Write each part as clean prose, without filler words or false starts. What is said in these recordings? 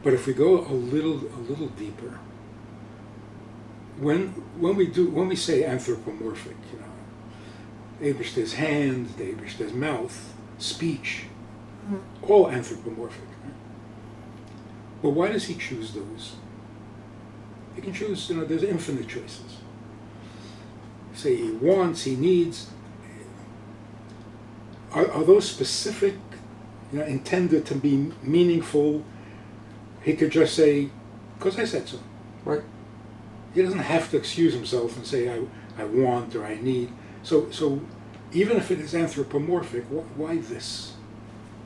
But if we go a little deeper, when we say anthropomorphic, Eberste's hand, the Eberste's mouth, speech, all anthropomorphic. Right? Well, why does he choose those? He can choose, there's infinite choices. Say he wants, he needs. Are those specific, intended to be meaningful? He could just say, because I said so. Right. He doesn't have to excuse himself and say, I want or I need. So even if it is anthropomorphic, why this?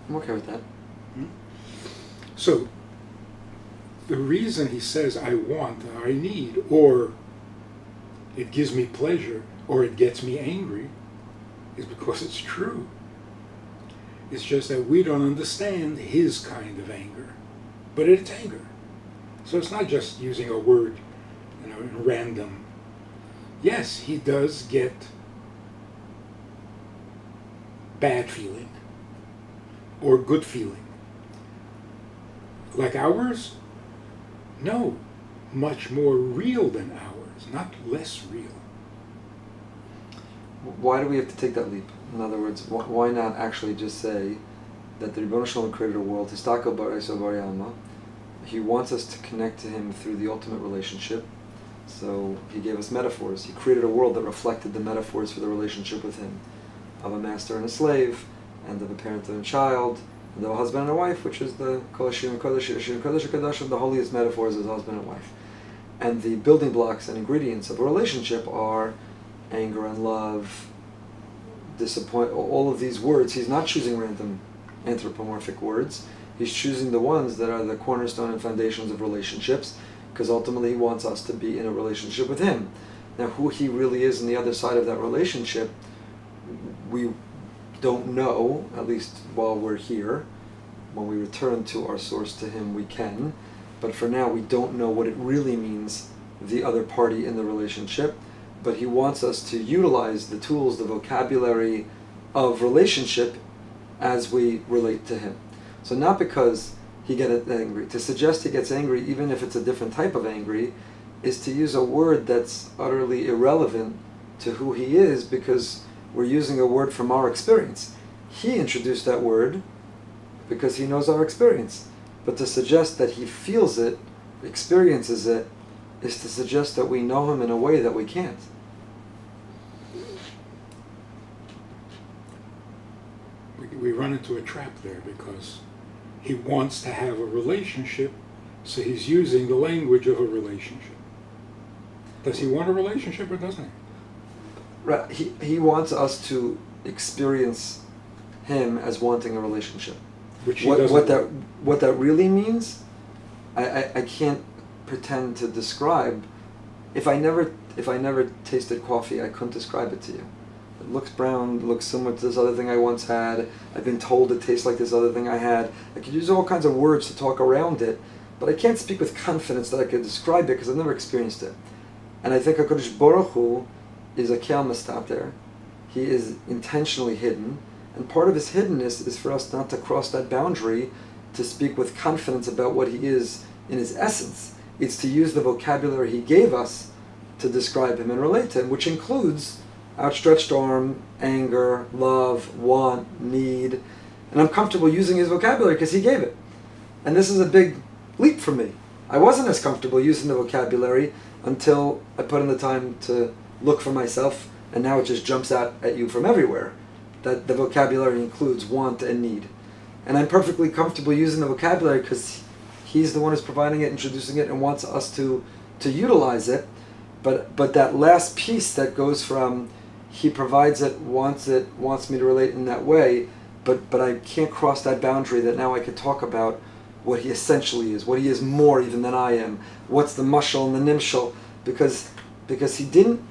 I'm okay with that. So the reason he says I want or I need, or it gives me pleasure, or it gets me angry, is because it's true. It's just that we don't understand his kind of anger. But it's anger. So it's not just using a word, in random. Yes, he does get bad feeling or good feeling. Like ours? No, much more real than ours, not less real. Why do we have to take that leap? In other words, why not actually just say that the Rebbeinu Shalom created a world, Histaka B'Eisa B'Yama. He wants us to connect to him through the ultimate relationship. So he gave us metaphors. He created a world that reflected the metaphors for the relationship with him, of a master and a slave, and of a parent and a child, and of a husband and a wife, which is the Kol Hashem Kodesh Kodesh, the holiest metaphors as husband and wife. And the building blocks and ingredients of a relationship are anger and love, disappointment, all of these words. He's not choosing random anthropomorphic words. He's choosing the ones that are the cornerstone and foundations of relationships, because ultimately he wants us to be in a relationship with him. Now, who he really is on the other side of that relationship, we don't know, at least while we're here. When we return to our source, to him, we can. But for now, we don't know what it really means, the other party in the relationship. But he wants us to utilize the tools, the vocabulary of relationship as we relate to him. So not because he gets angry. To suggest he gets angry, even if it's a different type of angry, is to use a word that's utterly irrelevant to who he is, because we're using a word from our experience. He introduced that word because he knows our experience. But to suggest that he feels it, experiences it, is to suggest that we know him in a way that we can't. We run into a trap there because he wants to have a relationship, so he's using the language of a relationship. Does he want a relationship or doesn't he? Right. He wants us to experience him as wanting a relationship. Which he doesn't. What that really means, I can't pretend to describe. If I never tasted coffee, I couldn't describe it to you. It looks brown, it looks similar to this other thing I once had. I've been told it tastes like this other thing I had. I could use all kinds of words to talk around it, but I can't speak with confidence that I could describe it because I've never experienced it. And I think HaKadosh Baruch Hu is a Kel Mastater. He is intentionally hidden, and part of his hiddenness is for us not to cross that boundary to speak with confidence about what he is in his essence. It's to use the vocabulary he gave us to describe him and relate to him, which includes outstretched arm, anger, love, want, need. And I'm comfortable using his vocabulary because he gave it. And this is a big leap for me. I wasn't as comfortable using the vocabulary until I put in the time to look for myself, and now it just jumps out at you from everywhere, that the vocabulary includes want and need. And I'm perfectly comfortable using the vocabulary because he's the one who's providing it, introducing it, and wants us to utilize it. But that last piece that goes from he provides it, wants me to relate in that way, but I can't cross that boundary that now I could talk about what he essentially is, what he is more even than I am, what's the mashal and the nimshal, because he didn't,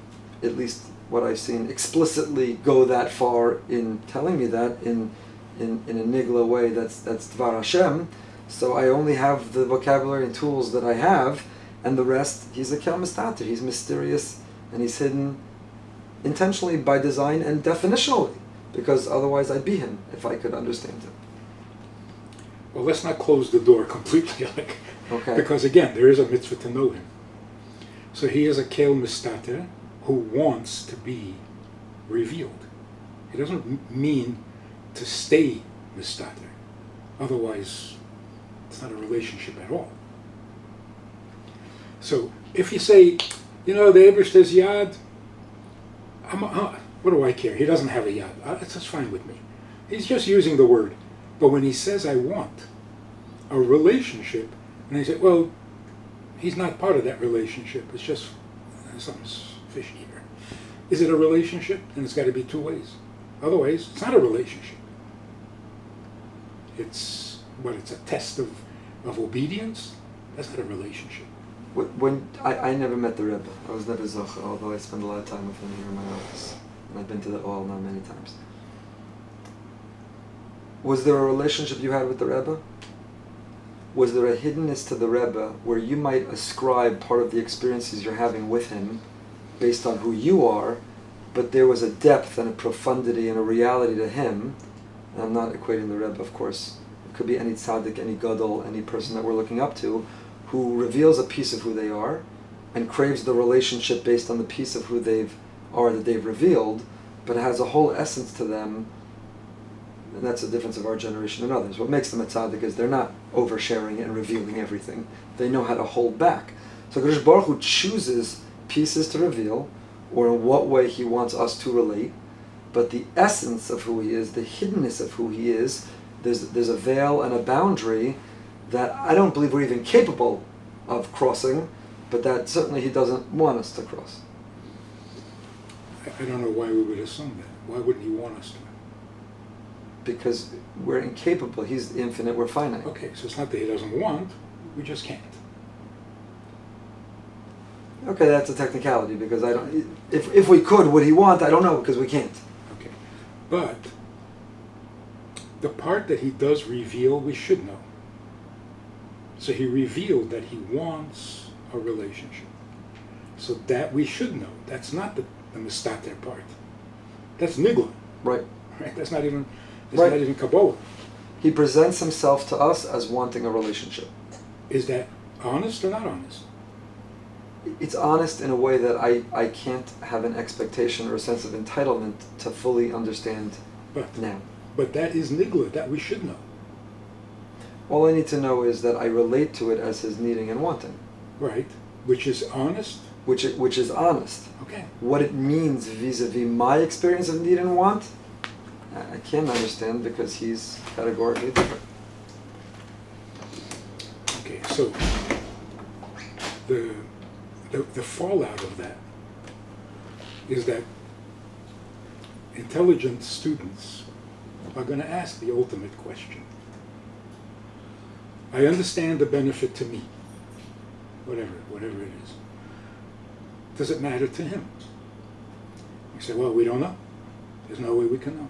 at least what I've seen, explicitly go that far in telling me that in a nigla way that's Dvar Hashem. So I only have the vocabulary and tools that I have, and the rest, he's a Kel Mastater. He's mysterious, and he's hidden intentionally by design and definitionally, because otherwise I'd be him if I could understand him. Well, let's not close the door completely, Okay. because again, there is a mitzvah to know him. So he is a kel mistater who wants to be revealed. He doesn't mean to stay mistater. Otherwise, it's not a relationship at all. So if you say, the Ebershter's yad, what do I care? He doesn't have a yad. That's fine with me. He's just using the word. But when he says, I want a relationship, and they say, well, he's not part of that relationship. It's just something's fishy here. Is it a relationship? Then it's got to be two ways. Otherwise, it's not a relationship. It's a test of obedience. That's not a relationship. When I never met the Rebbe, I was never zocher, although I spent a lot of time with him here in my office, and I've been to the Oel now many times. Was there a relationship you had with the Rebbe? Was there a hiddenness to the Rebbe where you might ascribe part of the experiences you're having with him based on who you are, but there was a depth and a profundity and a reality to him? And I'm not equating the Rebbe, of course. It could be any tzaddik, any gadol, any person that we're looking up to, who reveals a piece of who they are and craves the relationship based on the piece of who they've revealed, but it has a whole essence to them, and that's the difference of our generation and others. What makes them a tzaddik is they're not oversharing and revealing everything. They know how to hold back. So Kadosh Baruch Hu chooses pieces to reveal, or in what way he wants us to relate, but the essence of who he is, the hiddenness of who he is, there's a veil and a boundary that I don't believe we're even capable of crossing, but that certainly he doesn't want us to cross. I don't know why we would assume that. Why wouldn't he want us to? Because we're incapable. He's infinite, we're finite. Okay, so it's not that he doesn't want, we just can't. Okay, that's a technicality, because I don't. If we could, would he want? I don't know, because we can't. Okay, but the part that he does reveal, we should know. So he revealed that he wants a relationship. So that we should know. That's not the mistater part. That's nigla. Right. Right. That's not even Kabbalah. He presents himself to us as wanting a relationship. Is that honest or not honest? It's honest in a way that I can't have an expectation or a sense of entitlement to fully understand now. But that is nigla, that we should know. All I need to know is that I relate to it as his needing and wanting. Right. Which is honest? Which is honest. Okay. What it means vis-a-vis my experience of need and want, I can't understand, because he's categorically different. Okay, so the fallout of that is that intelligent students are going to ask the ultimate question. I understand the benefit to me, whatever it is. Does it matter to him? We say, well, we don't know. There's no way we can know.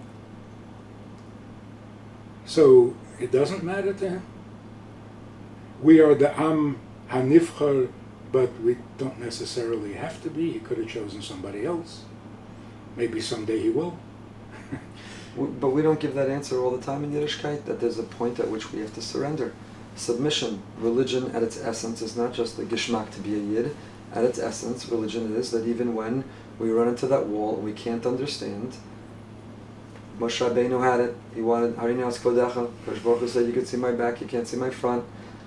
So it doesn't matter to him. We are the Am Hanifchar, but we don't necessarily have to be. He could have chosen somebody else. Maybe someday he will. But we don't give that answer all the time in Yiddishkeit, that there's a point at which we have to surrender. Submission, religion at its essence is not just the gishmak to be a Yid. At its essence, religion is that even when we run into that wall and we can't understand, Moshe Rabbeinu had it. He wanted, Harini Haskodecha. Kadosh Baruch Hu said, you can see my back, you can't see my front.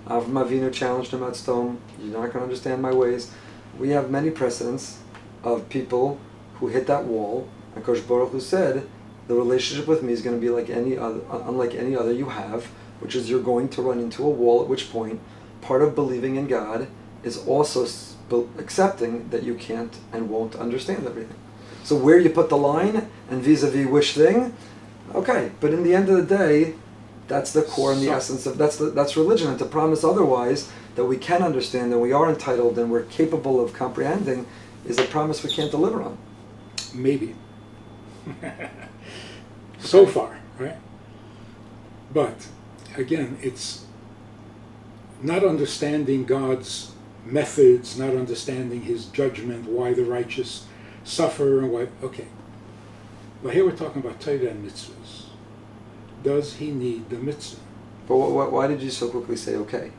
Avram Avinu challenged him at stone. You're not going to understand my ways. We have many precedents of people who hit that wall, and Kadosh Baruch Hu said, the relationship with me is going to be like any other, unlike any other you have, which is you're going to run into a wall, at which point part of believing in God is also accepting that you can't and won't understand everything. So where you put the line and vis-a-vis which thing, okay, but in the end of the day, that's the core and the essence of that's religion. And to promise otherwise, that we can understand and we are entitled and we're capable of comprehending, is a promise we can't deliver on. Maybe. So far, right? But again, it's not understanding God's methods, not understanding his judgment, why the righteous suffer and why. Okay. Well, here we're talking about Torah and mitzvahs. Does he need the mitzvah? But why did you so quickly say okay?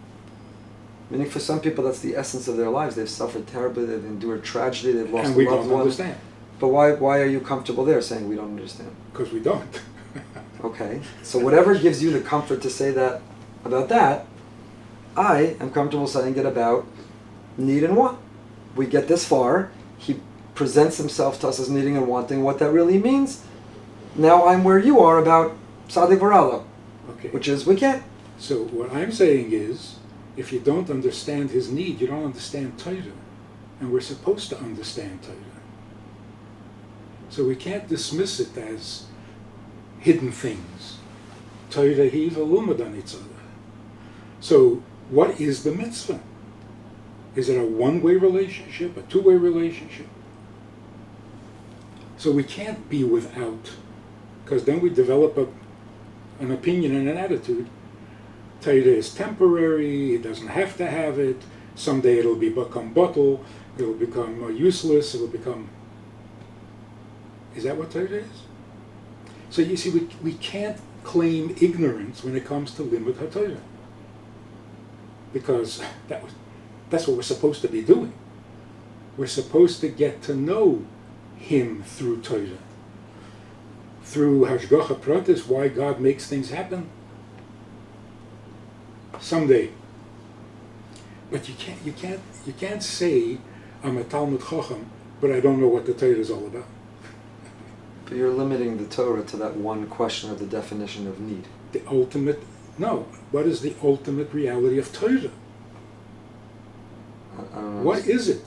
Meaning for some people that's the essence of their lives. They've suffered terribly, they've endured tragedy, they've lost And we a loved don't one. understand. But why are you comfortable there saying we don't understand? Because we don't. Okay, so whatever gives you the comfort to say that about that, I am comfortable saying it about need and want. We get this far, he presents himself to us as needing and wanting. What that really means, now I'm where you are about Sadik Varala, Okay. which is we can't. So what I'm saying is, if you don't understand his need, you don't understand Torah. And we're supposed to understand Torah. So we can't dismiss it as hidden things. Torah hi v'lumad anitzada. So what is the mitzvah? Is it a one-way relationship, a two-way relationship? So we can't be without, because then we develop an opinion and an attitude. Torah is temporary, he doesn't have to have it, someday it'll become bottle, it'll become useless, it'll become... Is that what Torah is? So you see, we can't claim ignorance when it comes to limud HaTorah. Because that's what we're supposed to be doing. We're supposed to get to know him through Torah. Through Hashgacha Pratis, why God makes things happen. Someday. But you can't say I'm a Talmud Chacham, but I don't know what the Torah is all about. But you're limiting the Torah to that one question of the definition of need. The ultimate, no, what is the ultimate reality of Torah? I don't know. What is it?